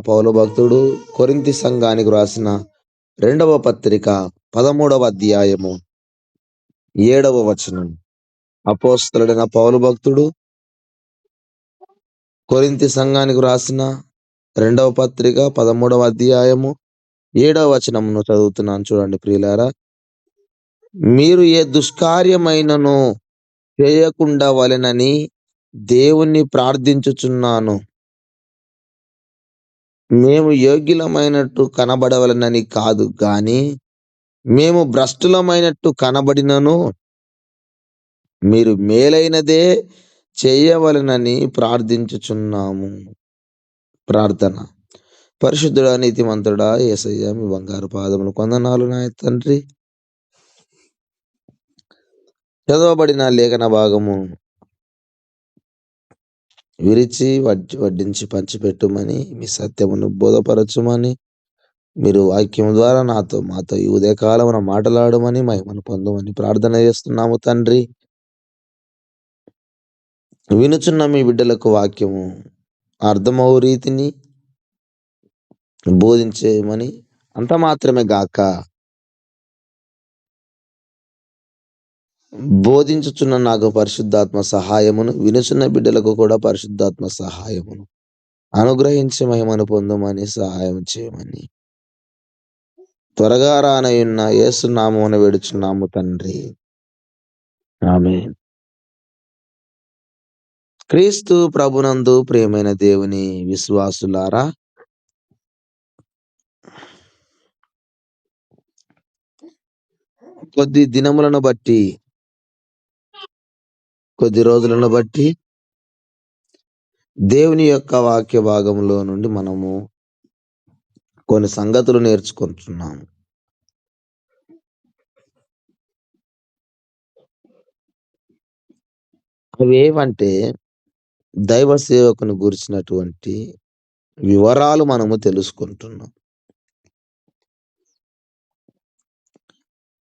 పౌలు భక్తుడు కొరింథీ సంఘానికి రాసిన 2వ పత్రిక 13వ అధ్యాయము 7వ వచనం. అపోస్తలుడైన పౌలు భక్తుడు కొరింథీ సంఘానికి రాసిన 2వ పత్రిక 13వ అధ్యాయము 7వ వచనమును చదువుతున్నాను, చూడండి ప్రియులారా. మీరు ఏ దుష్కార్యమైనను చేయకుండా వలెనని దేవుణ్ణి ప్రార్థించుచున్నాను. మేము యోగ్యులమైనట్టు కనబడవలనని కాదు గాని మేము భ్రష్టులమైనట్టు కనబడినను మీరు మేలైనదే చేయవలెనని ప్రార్థించుచున్నాము. ప్రార్థన. పరిశుద్ధుడా, నీతిమంతుడా యేసయ్య, మీ బంగారు పాదములు వందనాలు నా తండ్రి. చదవబడిన లేఖన భాగము విరిచి వడ్డించి పంచిపెట్టుమని, మీ సత్యమును బోధపరచుమని, మీరు వాక్యం ద్వారా మాతో ఈ ఉదయకాలమున మాట్లాడమని, మహిమను పొందమని ప్రార్థన చేస్తున్నాము తండ్రి. వినుచున్న మీ బిడ్డలకు వాక్యము అర్థమవు రీతిని బోధించేయమని, అంత మాత్రమే గాక బోధించుచున్న నాకు పరిశుద్ధాత్మ సహాయమును, వినుచున్న బిడ్డలకు కూడా పరిశుద్ధాత్మ సహాయమును అనుగ్రహించి మహిమను పొందమని సహాయం చేయమని త్వరగా రానయున్న యేసు నామమున వేడుచున్నాము తండ్రి. ఆమేన్. క్రీస్తు ప్రభునందు ప్రియమైన దేవుని విశ్వాసులారా, కొద్ది రోజులను బట్టి దేవుని యొక్క వాక్య భాగంలో నుండి మనము కొన్ని సంగతులు నేర్చుకుంటున్నాము. అవి ఏమంటే, దైవ సేవకుని గురించినటువంటి వివరాలు మనము తెలుసుకుంటున్నాం.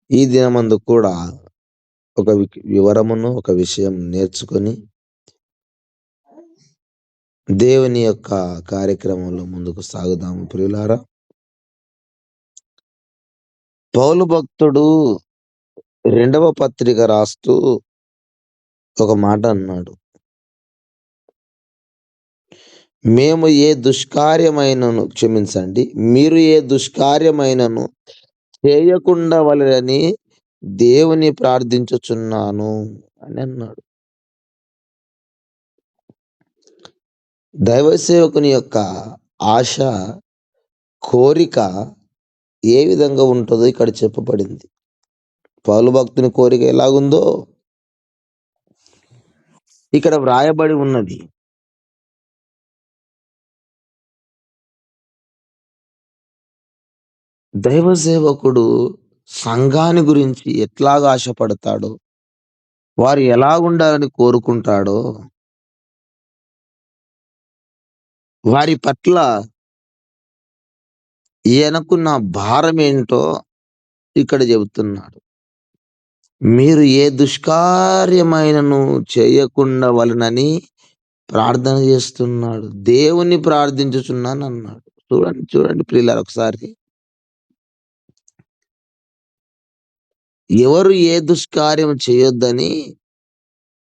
ఈ దినమందు కూడా ఒక వివరమును, ఒక విషయం నేర్చుకొని దేవుని యొక్క కార్యక్రమంలో ముందుకు సాగుదాము ప్రియులారా. పౌలు భక్తుడు 2వ పత్రిక రాస్తూ ఒక మాట అన్నాడు. మీరు ఏ దుష్కార్యమైనను చేయకుండా వలెనని దేవుని ప్రార్థించుచున్నాను అని అన్నాడు. దైవ సేవకుని యొక్క ఆశ, కోరిక ఏ విధంగా ఉంటుందో ఇక్కడ చెప్పబడింది. పౌలు భక్తుని కోరిక ఎలాగుందో ఇక్కడ వ్రాయబడి ఉన్నది. దైవ సేవకుడు సంఘాన్ని గురించి ఎట్లాగా ఆశపడతాడో, వారు ఎలా ఉండాలని కోరుకుంటాడో, వారి పట్ల ఈయనకున్న భారం ఏంటో ఇక్కడ చెబుతున్నాడు. మీరు ఏ దుష్కార్యమైనను చేయకుండా వలనని ప్రార్థన చేస్తున్నాడు. దేవుణ్ణి ప్రార్థించుచున్నాను అన్నాడు. చూడండి ప్రియులారా, ఒకసారి ఎవరు ఏ దుష్కార్యం చేయొద్దని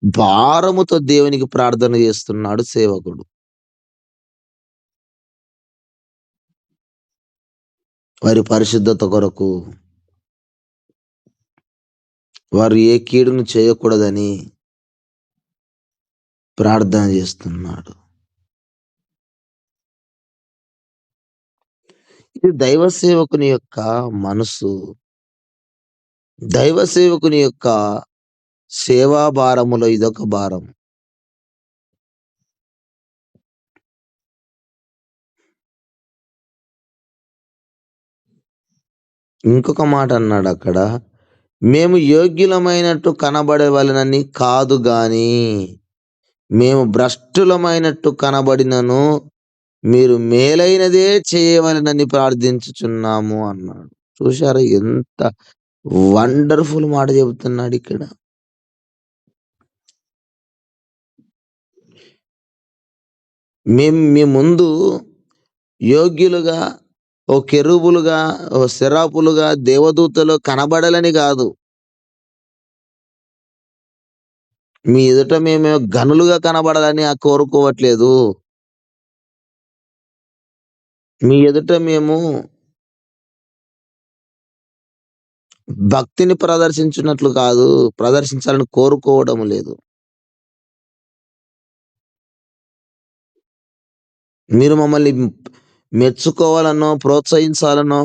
భారముతో దేవునికి ప్రార్థన చేస్తున్నాడు సేవకుడు. వారి పరిశుద్ధత కొరకు, వారు ఏ కీడును చేయకూడదని ప్రార్థన చేస్తున్నాడు. ఇది దైవ సేవకుని యొక్క మనసు, దైవ సేవకుని యొక్క సేవా భారములో ఇదొక భారం. ఇంకొక మాట అన్నాడు అక్కడ, మేము యోగ్యులమైనట్టు కనబడవలనని కాదు గాని మేము భ్రష్టులమైనట్టు కనబడినను మీరు మేలైనదే చేయవలనని ప్రార్థించుచున్నాము అన్నాడు. చూశారా ఎంత వండర్ఫుల్ మాట చెబుతున్నాడు ఇక్కడ. మేము మీ ముందు యోగ్యులుగా, ఓ కెరూబులుగా, ఓ సెరాపులుగా, దేవదూతలు కనబడాలని గాదు. మీ ఎదుట మేము ఘనులుగా కనబడాలని కోరుకోవట్లేదు. మీ ఎదుట మేము భక్తిని ప్రదర్శించినట్లు కాదు, ప్రదర్శించాలని కోరుకోవడం లేదు. మీరు మమ్మల్ని మెచ్చుకోవాలనో, ప్రోత్సహించాలనో,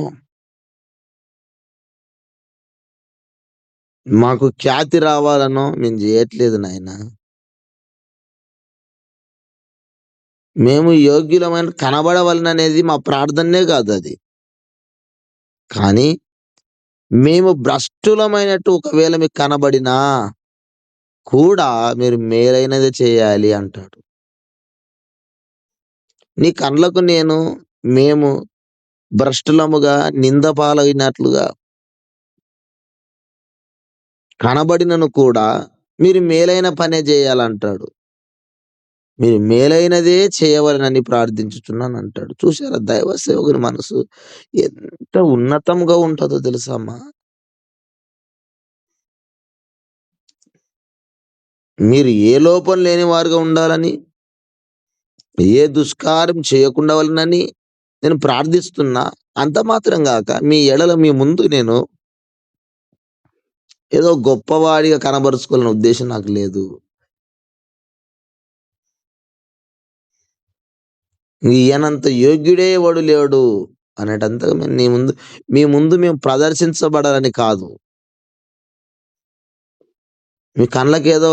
మాకు ఖ్యాతి రావాలనో మేము జేయట్లేదు నాయనా. మేము యోగ్యులమని కనబడవలననేది మా ప్రార్థనే కాదది. కానీ మేము భ్రష్టులమైనట్టు ఒకవేళ మీకు కనబడినా కూడా మీరు మేలైనదే చేయాలి అంటాడు. నీ కండ్లకు మేము భ్రష్టులముగా, నింద పాలైనట్లుగా కనబడినను కూడా మీరు మేలైన పనే జేయాలంటాడు. మీరు మేలైనదే చేయవలెనని ప్రార్థించుచున్నానంటాడు. చూసారా దైవ సేవకుని మనసు ఎంత ఉన్నతంగా ఉంటదో తెలుసా అమ్మా? మీరు ఏ లోపం లేని వారుగా ఉండాలని, ఏ దుష్కార్యం చేయకుండవలెనని నేను ప్రార్థిస్తున్నా. అంత మాత్రం గాక మీ ముందు నేను ఏదో గొప్పవాడిగా కనబరుచుకోవాలనే ఉద్దేశ్యం నాకు లేదు. ఈయనంత యోగ్యుడే ఎవడు లేడు అనేటంతగా మీ ముందు మేము ప్రదర్శించబడాలని కాదు. మీ కళ్ళకేదో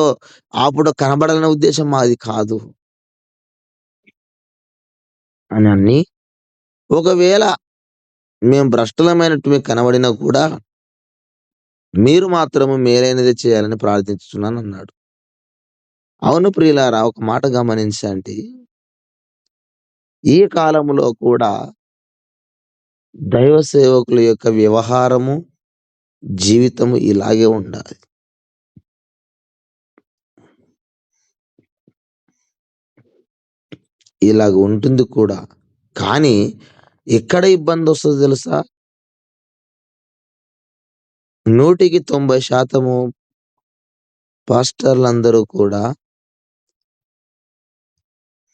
అప్పుడు కనబడాలనే ఉద్దేశ్యం మాది కాదు అని ఒకవేళ మేము భ్రష్టలమైనట్టు మీకు కనబడినా కూడా మీరు మాత్రము మేలైనదే చేయాలని ప్రార్థించుచున్నానన్నాడు. అవును ప్రియులారా, ఒక మాట గమనించండి. ఈ కాలములో కూడా దైవ సేవకుల యొక్క వ్యవహారము, జీవితము ఇలాగే ఉండాలి. ఇలాగ ఉంటుంది కూడా. కానీ ఎక్కడ ఇబ్బందొస్తదో తెలుసా? 100కి 90% పాస్టర్లందరూ కూడా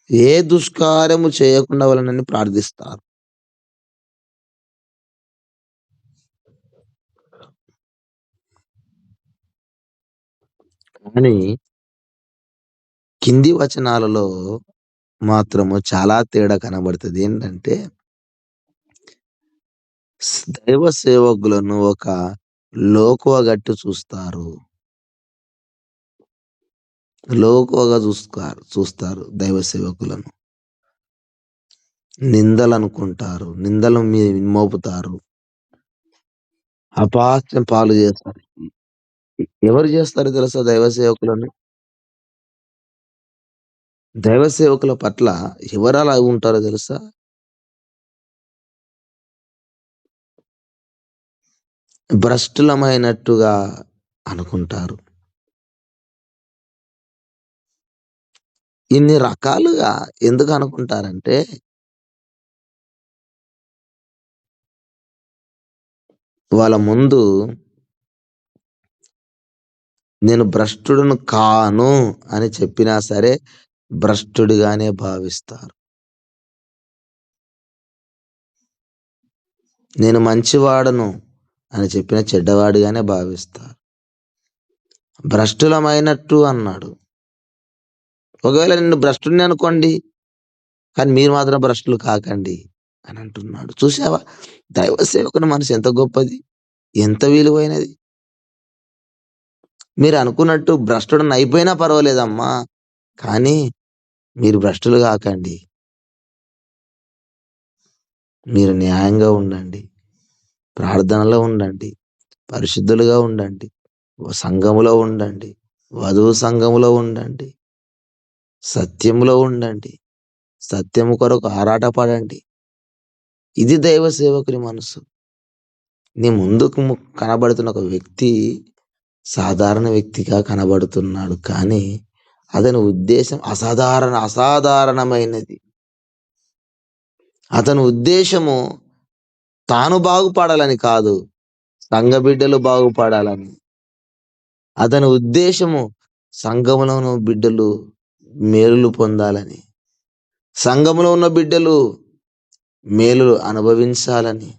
ఏ దుష్కార్యము చేయకుండా వలనని ప్రార్థిస్తారు. కానీ కింది వచనాలలో మాత్రము చాలా తేడా కనబడుతది. ఏంటంటే దైవ సేవకులను ఒక లోకువగట్టు చూస్తారు. లోకువగా చూస్తారు దైవ సేవకులను. నిందలనుకుంటారు. నిందలు మోపుతారు. అపహాస్యం పాలు చేస్తారు. ఎవరు చేస్తారో తెలుసా దైవ సేవకులను? దైవ సేవకుల పట్ల ఎవరలా ఉంటారో తెలుసా? భ్రష్టులమైనట్టుగా అనుకుంటారు. ఇన్ని రకాలుగా ఎందుకు అనుకుంటారంటే, వాళ్ళ ముందు నేను భ్రష్టుడును కాను అని చెప్పినా సరే, భ్రష్టుడిగానే భావిస్తారు. నేను మంచివాడను అని చెప్పిన చెడ్డవాడిగానే భావిస్తారు. భ్రష్టులమైనట్టు అన్నాడు. ఒకవేళ నిన్ను భ్రష్టుడిని అనుకోండి, కానీ మీరు మాత్రం భ్రష్టులు కాకండి అని అంటున్నాడు. చూసావా? దైవ సేవకుని మనసు ఎంత గొప్పది, ఎంత విలువైనది. మీరు అనుకున్నట్టు భ్రష్టుడని అయిపోయినా పర్వాలేదమ్మా, కానీ మీరు భ్రష్టులు కాకండి. మీరు న్యాయంగా ఉండండి. ప్రార్థనలో ఉండండి. పరిశుద్ధులుగా ఉండండి. సంఘములో ఉండండి. వధువు సంఘములో ఉండండి. సత్యములో ఉండండి. సత్యము కొరకు ఆరాటపడండి. ఇది దైవ సేవకుని మనసు. నీ ముందుకు కనబడుతున్న ఒక వ్యక్తి సాధారణ వ్యక్తిగా కనబడుతున్నాడు. కానీ అతని ఉద్దేశం అసాధారణమైనది. అతని ఉద్దేశము తాను బాగుపడాలని కాదు, సంఘ బిడ్డలు బాగుపడాలని. అతని ఉద్దేశము సంఘములోను బిడ్డలు మేలులు పొందాలని. సంఘములో ఉన్న బిడ్డలు మేలులు అనుభవించాలని.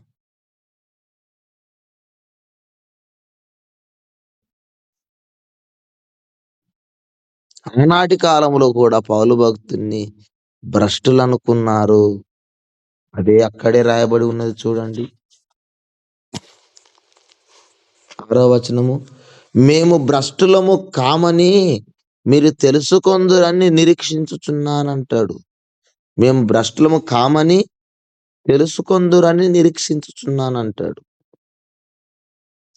ఆనాటి కాలంలో కూడా పౌలు భక్తుణ్ణి భ్రష్టులనుకున్నారు. అదే అక్కడే రాయబడి ఉన్నది చూడండి. 6వ వచనము. మేము భ్రష్టులము కామని మీరు తెలుసుకొందురని నిరీక్షించుచున్నానంటాడు. మేము భ్రష్టులము కామని తెలుసుకొందురని నిరీక్షించుచున్నానంటాడు.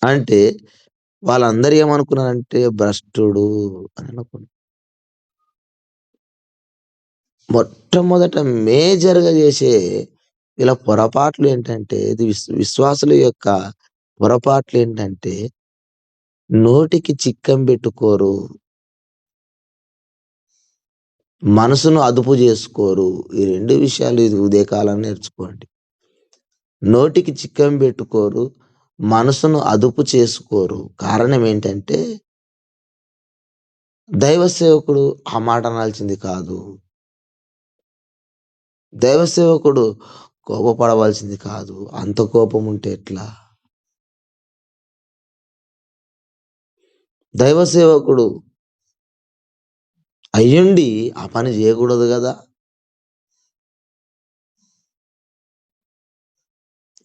అంటే వాళ్ళందరూ ఏమనుకున్నారంటే భ్రష్టుడు అని అనుకున్నారు. మొట్టమొదట మేజర్‌గా చేసే ఇలా పొరపాట్లు ఏంటంటే, ఇది విశ్వాసుల యొక్క పొరపాట్లేంటంటే, నోటికి చిక్కం బెట్టుకోరు. మనసును అదుపు జేసుకోరు. ఈ 2 విషయాలు ఇది ఉదయకాలం నేర్చుకోండి. నోటికి చిక్కం బెట్టుకోరు. మనసును అదుపు చేసుకోరు. కారణం ఏంటంటే, దైవ సేవకుడు ఆ మాట అనాల్సింది కాదు. దైవ సేవకుడు కోపపడవలసింది కాదు. అంత కోపం ఉంటే ఎట్లా? దైవ సేవకుడు అయ్యుండి ఆ పని జేయకూడదు గదా!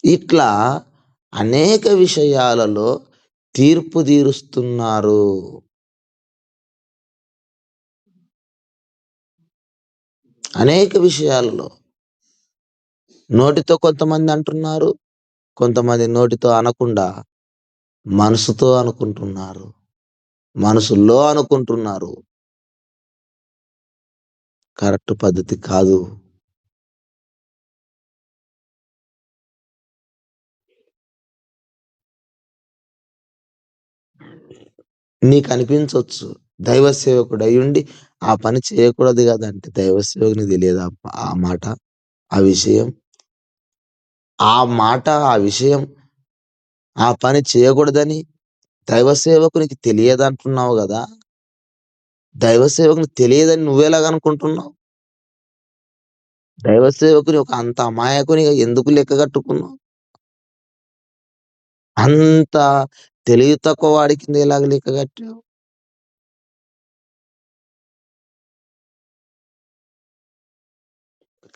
ఇట్లా అనేక విషయాలలో తీర్పు తీరుస్తున్నారు. అనేక విషయాలలో. నోటితో కొంతమంది అంటున్నారు. కొంతమంది నోటితో అనకుండా మనసుతో అనుకుంటున్నారు. మనసులో అనుకుంటున్నారు. కరెక్ట్ పద్ధతి కాదు. నీకనిపించొచ్చు. దైవ సేవకుడయ్యుండి ఆ పని చేయకూడదు గదంటే దైవ సేవకునికి తెలియదా ఆ మాట? ఆ విషయం? ఆ మాట, ఆ విషయం, ఆ పని చేయకూడదని దైవ సేవకునికి తెలియదంటున్నావు గదా! దైవ సేవకునికి తెలియదని నువ్వెలాగనుకుంటున్నావు? దైవ సేవకుని ఒక అంత అమాయకునిగా ఎందుకు లెక్కగట్టుకున్నావు? అంత తెలివి తక్కువ వాడి కింద ఎలాగ లెక్కగట్టావు?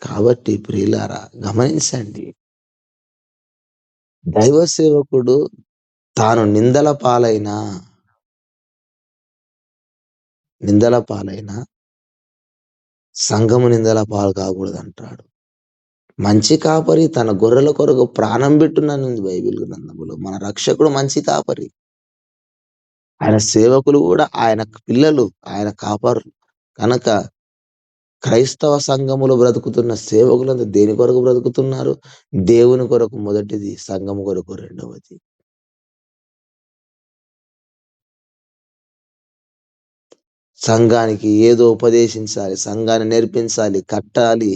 కాబట్టి ప్రియులారా గమనించండి. దైవ సేవకుడు తాను నిందల పాలైనా సంఘము నిందల పాలు కాకూడదంటాడు. మంచి కాపరి తన గొర్రెల కొరకు ప్రాణం పెట్టుననుంది బైబిల్ గ్రంథములో. మన రక్షకుడు మంచి కాపరి. ఆయన సేవకులు గూడా ఆయన పిల్లలు, ఆయన కాపరులు. కనుక క్రైస్తవ సంఘములో బ్రతుకుతున్న సేవకులంతా దేని కొరకు బ్రతుకుతున్నారు? దేవుని కొరకు మొదటిది, సంఘము కొరకు రెండవది. సంఘానికి ఏదో ఉపదేశించాలి, సంఘాన్ని నేర్పించాలి, కట్టాలి,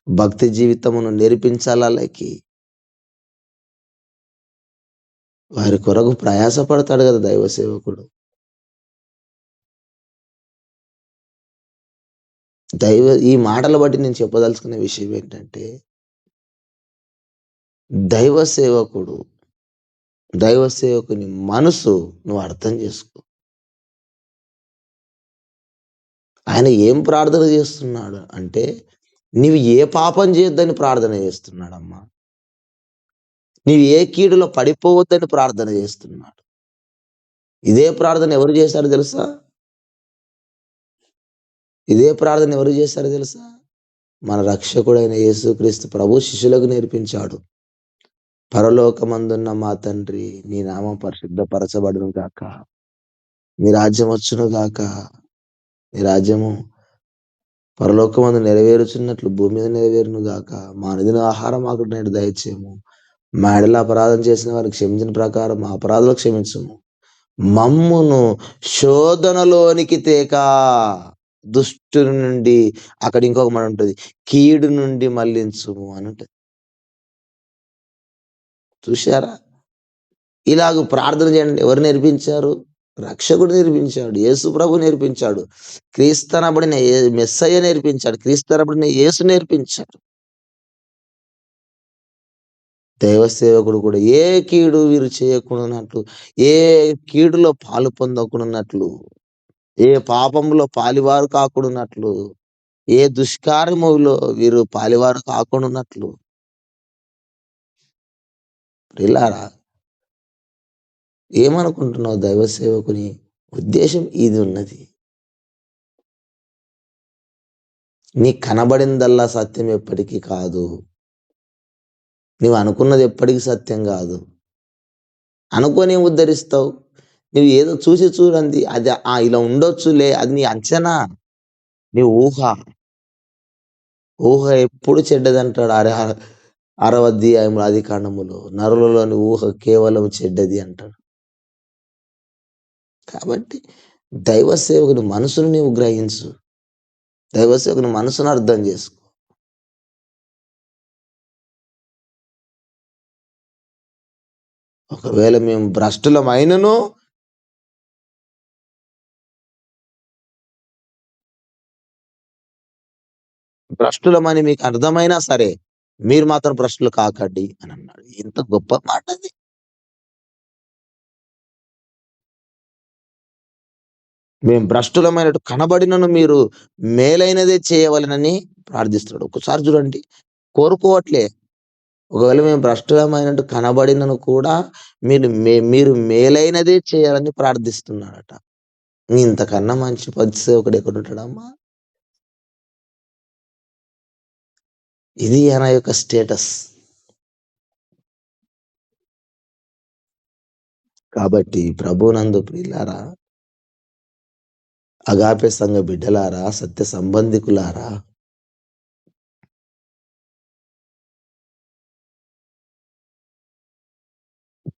భక్తి జీవితమును నేర్పించాలి ఆళ్ళకి. వారి కొరకు ప్రయాసపడతాడు గదా దైవ సేవకుడు. ఈ మాటలు బట్టి నేను చెప్పదలుచుకున్న విషయం ఏంటంటే, దైవ సేవకుడు, దైవ సేవకుని మనసు నువ్వు అర్థం చేసుకో. ఆయన ఏం ప్రార్థన చేస్తున్నాడు అంటే, నీవు ఏ పాపం చేయొద్దని ప్రార్థన చేస్తున్నాడమ్మా. నీవు ఏ కీడులో పడిపోవద్దని ప్రార్థన చేస్తున్నాడు. ఇదే ప్రార్థన ఎవరు చేశారో తెలుసా? ఇదే ప్రార్థన ఎవరు చేశారో తెలుసా? మన రక్షకుడైన యేసుక్రీస్తు ప్రభు శిష్యులకు నేర్పించాడు. పరలోకమందున్న మా తండ్రి, నీ నామం పరిశుద్ధపరచబడును గాక. నీ రాజ్యం వచ్చును గాక. నీ రాజ్యము పరలోకమందు నెరవేరుచున్నట్లు భూమి మీద నెరవేరును గాక. మా అనుదిన ఆహారం మాకు నేడు దయచేయము. మా యెడల అపరాధం చేసిన వారికి క్షమించిన ప్రకారం మా అపరాధాలు క్షమించుము. మమ్మును శోధనలోనికి తేక దుష్టుని నుండి అక్కడ ఇంకొక మాట ఉంటది. కీడు నుండి మళ్ళించుము అనుంటది. చూసారా? ఇలాగ ప్రార్థన చేయండి. ఎవరు నేర్పించారు? రక్షకుడు నేర్పించాడు. యేసు ప్రభు నేర్పించాడు. క్రీస్తనబడిన మెస్సయ్య నేర్పించాడు. క్రీస్తనబడిన యేసు నేర్పించాడు. దైవ సేవకుడు కూడా ఏ కీడు వీరు చేయకుండానట్లు, ఏ కీడులో పాలు పొందకుండానట్లు, ఏ పాపంలో పాలివారు కాకుండానట్లు, ఏ దుష్కార్యములో వీరు పాలివారు కాకుండానట్లు. ప్రియులారా, ఏమనుకుంటున్నావు దైవ సేవకుని ఉద్దేశ్యం ఇది ఉన్నది. నీకు కనబడిందల్లా సత్యం ఎప్పటికీ కాదు. నువ్వు అనుకున్నది ఎప్పటికి సత్యం గాదు. అనుకోని ఏం ఉద్ధరిస్తావు? నువ్వు ఏదో చూసి చూడంది అది ఇలా ఉండొచ్చులే అది నీ అంచనా. నీ ఊహ. ఊహ ఎప్పుడు చెడ్డదంటాడు. 6వ అధ్యాయంలో ఆదికాండములో నరులలోని ఊహ కేవలం చెడ్డది అంటాడు. కాబట్టి దైవ సేవకుని మనసును నీవు గ్రహించు. దైవ సేవకుని మనసును అర్థం చేసుకో. ఒకవేళ మేము భ్రష్టులమైనను భ్రష్టులమని మీకు అర్థమైనా సరే, మీరు మాత్రం భ్రష్టులు కాకండి అని అన్నాడు. ఎంత గొప్ప మాట అది. మేము భ్రష్టులమైనట్టు కనబడినను మీరు మేలైనదే చేయవలెనని ప్రార్థిస్తున్నాడు. ఒక్కసారి చూడండి, కోరుకోవట్లే. ఒకవేళ మేము భ్రష్టులమైనట్టు కనబడినను కూడా మీరు మేలైనదే చేయాలని ప్రార్థిస్తున్నాడట. ఇంతకన్నా మంచి సేవకుడు ఎక్కడుంటాడమ్మా? ఇది ఆయన యొక్క స్టేటస్. కాబట్టి ప్రభువునందు ప్రియులారా, అగాపె సంఘ బిడ్డలారా, సత్య సంబంధికులారా,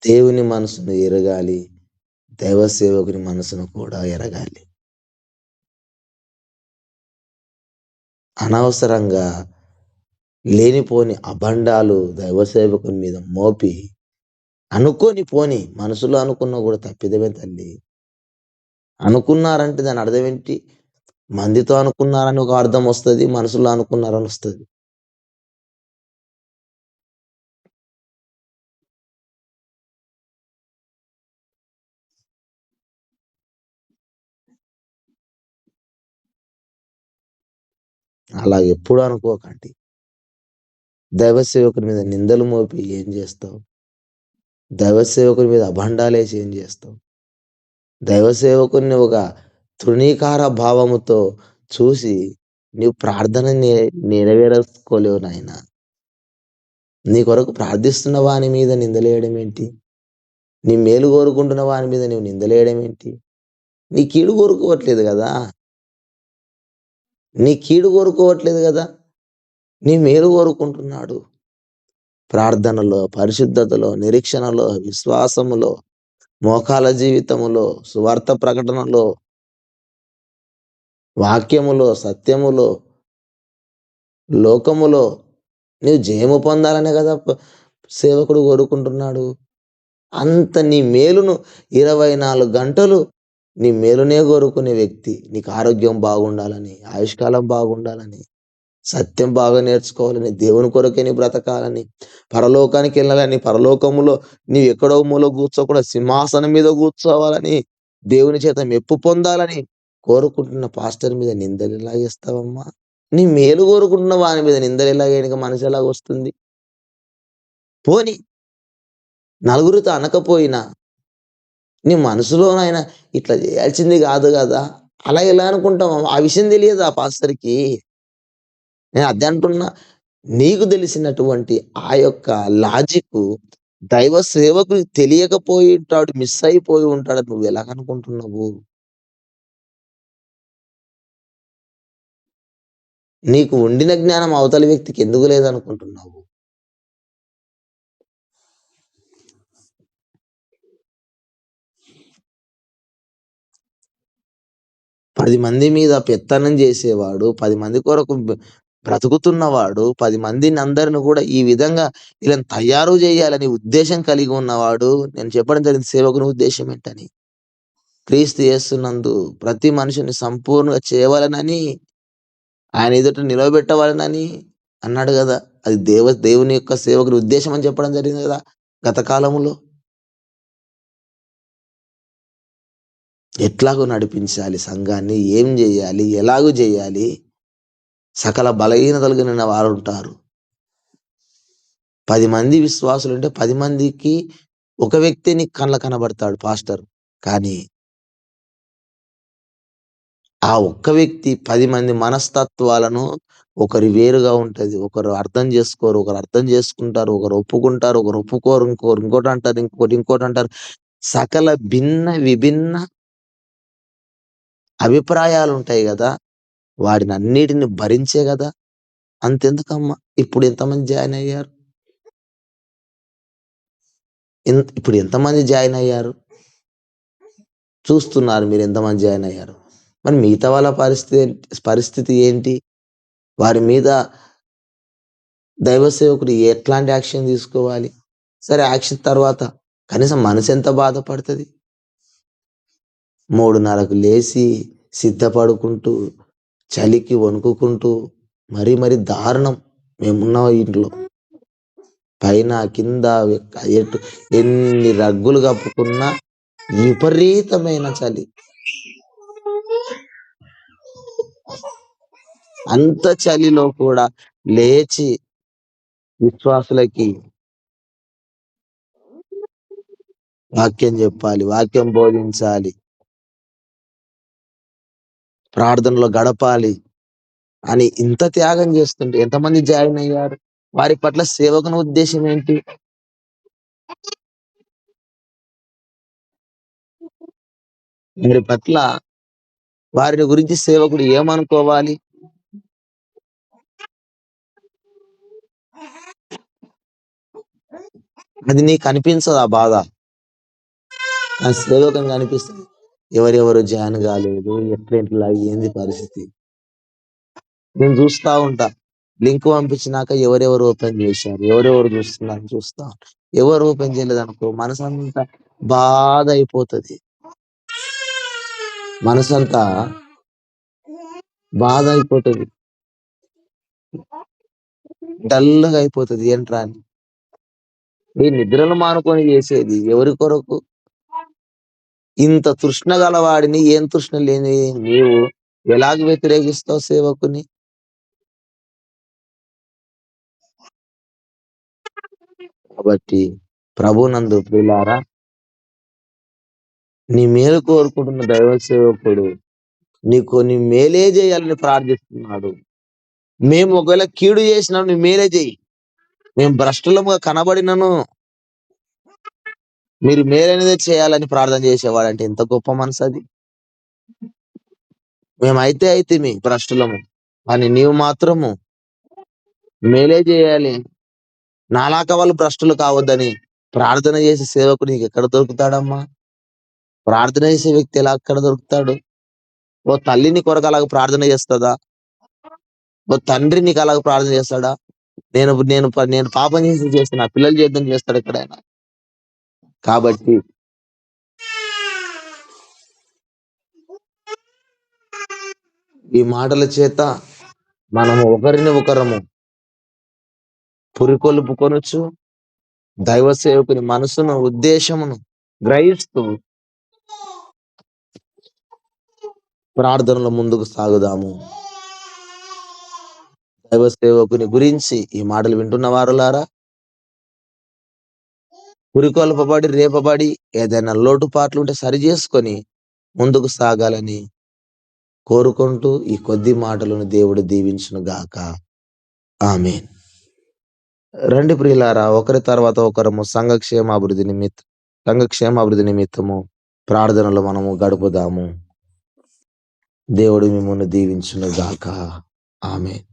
దేవుని మనసును ఎరగాలి. దైవ సేవకుని మనసును కూడా ఎరగాలి. అనవసరంగా లేనిపోని అబండాలు దైవ సేవకుని మీద మోపి, అనుకోని పోని మనసులో అనుకున్నా కూడా తప్పిదమే తల్లి. అనుకున్నారంటే దాని అర్థం ఏంటి? మందితో అనుకున్నారని ఒక అర్థం వస్తది. మనసులో అనుకున్నారని వస్తది. అలా ఎప్పుడు అనుకోకండి. దైవ సేవకుని మీద నిందలు మోపి ఏం చేస్తావు? దైవ సేవకుని మీద అభండాలేసి ఏం చేస్తావు? దైవ సేవకుడిని ఒక తృణీకార భావముతో చూసి నీవు ప్రార్థన నెరవేర్చుకోలేవు నాయనా. నీ కొరకు ప్రార్థిస్తున్న వాని మీద నిందలేయడం ఏంటి? నీ మేలు కోరుకుంటున్న వాని మీద నువ్వు నిందలేయడం ఏంటి? నీ కీడు కోరుకోవట్లేదు గదా! నీ కీడు కోరుకోవట్లేదు గదా! నీ మేలు కోరుకుంటున్నాడు. ప్రార్థనలో, పరిశుద్ధతలో, నిరీక్షణలో, విశ్వాసములో, మోకాల జీవితములో, సువార్త ప్రకటనలో, వాక్యములో, సత్యములో, లోకములో నీవు జయము పొందాలనే గదా సేవకుడు కోరుకుంటున్నాడు. అంత నీ మేలును 24 గంటలు నీ మేలునే కోరుకునే వ్యక్తి. నీకు ఆరోగ్యం బాగుండాలని, ఆయుష్కాలం బాగుండాలని, సత్యం బాగా నేర్చుకోవాలని, దేవుని కొరకే నీ బ్రతకాలని, పరలోకానికెళ్ళాలని, పరలోకములో నీవెక్కడో మూల కూర్చోకుండా సింహాసనం మీద కూర్చోవాలని, దేవుని చేత మెప్పు పొందాలని కోరుకుంటున్న పాస్టర్ మీద నిందలెలా ఏస్తావమ్మా? నీ మేలు కోరుకుంటున్న వాని మీద నిందలెలాగేయడానికి మనసెలాగొస్తుంది? పోనీ నలుగురితో అనకపోయినా నీ మనసులోనైనా ఇట్లా చేయాల్సింది కాదు గదా! అలా ఎలా అనుకుంటావు? ఆ విషయం తెలియదా ఆ పాస్టర్‌కి? నేను అదే అంటున్నా. నీకు తెలిసినటువంటి ఆ యొక్క లాజిక్కు దైవ సేవకునికి తెలియకపోయి ఉంటాడు. మిస్ అయిపోయి ఉంటాడని నువ్వెలాగనుకుంటున్నావు? నీకు ఉండిన జ్ఞానం అవతలి వ్యక్తికి ఎందుకు లేదనుకుంటున్నావు? 10 మంది మీద పెత్తనం చేసేవాడు, 10 మంది కొరకు బ్రతుకుతున్నవాడు, 10 మందిని అందరిని కూడా ఈ విధంగా వీళ్ళని తయారు చేయాలని ఉద్దేశం కలిగి ఉన్నవాడు. నేను చెప్పడం జరిగింది సేవకుని ఉద్దేశం ఏంటని. క్రీస్తు యేసునందు ప్రతి మనిషిని సంపూర్ణంగా చేయవలెనని, ఆయన ఎదుట నిలవబెట్టవలెనని అన్నాడు గదా! అది దేవుని యొక్క సేవకుని ఉద్దేశం అని చెప్పడం జరిగింది గదా! గత కాలములో. ఎట్లాగో నడిపించాలి సంఘాన్ని, ఏం జేయాలి, ఎలాగూ జేయాలి, సకల బలహీనతలు కలిగిన వారుంటారు. 10 మంది విశ్వాసులుంటే 10 మందికి ఒక వ్యక్తే నీకు కళ్ళకు కనబడతాడు పాస్టర్. కానీ ఆ ఒక్క వ్యక్తి 10 మంది మనస్తత్వాలను ఒకరి వేరుగా ఉంటది. ఒకరు అర్థం జేసుకోరు. ఒకరు అర్థం జేసుకుంటారు. ఒకరు ఒప్పుకుంటారు. ఒకరు ఒప్పుకోరు. ఇంకోటంటారు. ఇంకోటంటారు. సకల విభిన్న అభిప్రాయాలుంటాయి గదా! వాటినన్నిటిని భరించే గదా! అంతెందుకమ్మా ఇప్పుడు ఎంతమంది జాయిన్ అయ్యారు? ఇప్పుడు ఎంతమంది జాయిన్ అయ్యారు? చూస్తున్నారు మీరు ఎంతమంది జాయిన్ అయ్యారు. మరి మిగతా వాళ్ళ పరిస్థితి ఏంటి? వారి మీద దైవ సేవకుడు ఎట్లాంటి యాక్షన్ తీసుకోవాలి? సరే యాక్షన్ తర్వాత కనీసం మనసెంత బాధపడతది? 3:30కు లేసి సిద్ధపడుకుంటూ, చలికి వణుకుకుంటూ మరి దారుణం మేమున్న ఇంట్లో. పైన, కింద ఎన్ని రగ్గులు కప్పుకున్నా విపరీతమైన చలి. అంత చలిలో కూడా లేచి విశ్వాసులకి వాక్యం చెప్పాలి, వాక్యం బోధించాలి, ప్రార్థనలో గడపాలి అని ఇంత త్యాగం చేస్తుంటే ఎంతమంది జాయిన్ అయ్యారు? వారి పట్ల సేవకుని ఉద్దేశం ఏంటి? వారి పట్ల వారిని గురించి సేవకుడు ఏమనుకోవాలి? అది నీకు అనిపించదా బాధ? ఆ సేవకునికి అనిపిస్తుంది. ఎవరెవరు జాయిన్ కాలేదు, ఎట్లా ఏంది పరిస్థితి? నేను చూస్తా ఉంటా. లింక్ పంపించినాక ఎవరెవరు ఓపెన్ చేశారు, ఎవరెవరు చూస్తున్నారు చూస్తా. ఎవరు ఓపెన్ చేయలేదనుకో మనసంతా బాధ అయిపోతది. మనసంతా బాధ అయిపోతది. డల్‌గా అయిపోతది ఏంట్రా అని. ఈ నిద్రలు మానుకొని చేసేది ఎవరి కొరకు? ఇంత తృష్ణ గలవాడిని ఏం తృష్ణ లేని నీవు ఎలాగ వ్యతిరేకిస్తావు సేవకుని? కాబట్టి ప్రభునందు ప్రియులారా, నీ మేలు కోరుకుంటున్న దైవ సేవకుడు నీ మేలే చేయాలని ప్రార్థిస్తున్నాడు. మేము ఒకవేళ కీడు చేసినా నువ్వు మేలే చెయ్యి. మేము భ్రష్టులముగా కనబడినను మీరు మేలైనదే చేయాలని ప్రార్థన చేసేవాడంటే ఎంత గొప్ప మనసది. మేమైతే అయితిమి భ్రష్టులము. కానీ నీవు మాత్రము మేలే చేయాలి. నాలాక వాళ్ళు భ్రష్టులు కావద్దని ప్రార్థన చేసే సేవకుడు నీకెక్కడ దొరుకుతాడమ్మా? ప్రార్థన చేసే వ్యక్తి ఎక్కడ దొరుకుతాడు? ఓ తల్లి నీ కొరకు అలాగ ప్రార్థన చేస్తదా? ఓ తండ్రి నీకు అలాగ ప్రార్థన చేస్తాడా? నేను నేను నేను పాపం చేస్తే నా పిల్లలు చేద్దాం చేస్తాడు ఎక్కడైనా? కాబట్టి ఈ మాటల చేత మనము ఒకరిని ఒకరము పురికొల్పుకొనొచ్చు. దైవ సేవకుని మనసును, ఉద్దేశమును గ్రహిస్తూ ప్రార్థనలో ముందుకు సాగుదాము. దైవ సేవకుని గురించి ఈ మాటలు వింటున్న వారులారా, పురికొల్పబడి, రేపబడి ఏదైనా లోటుపాట్లుంటే సరిజేసుకొని ముందుకు సాగాలని కోరుకుంటూ ఈ కొద్ది మాటలను దేవుడు దీవించును గాక. ఆమేన్. రండి ప్రియులారా, ఒకరి తర్వాత ఒకరము సంఘ క్షేమాభివృద్ధి నిమిత్తము ప్రార్థనలో మనము గడుపుదాము. దేవుడు మిమ్మును దీవించును గాక. ఆమేన్.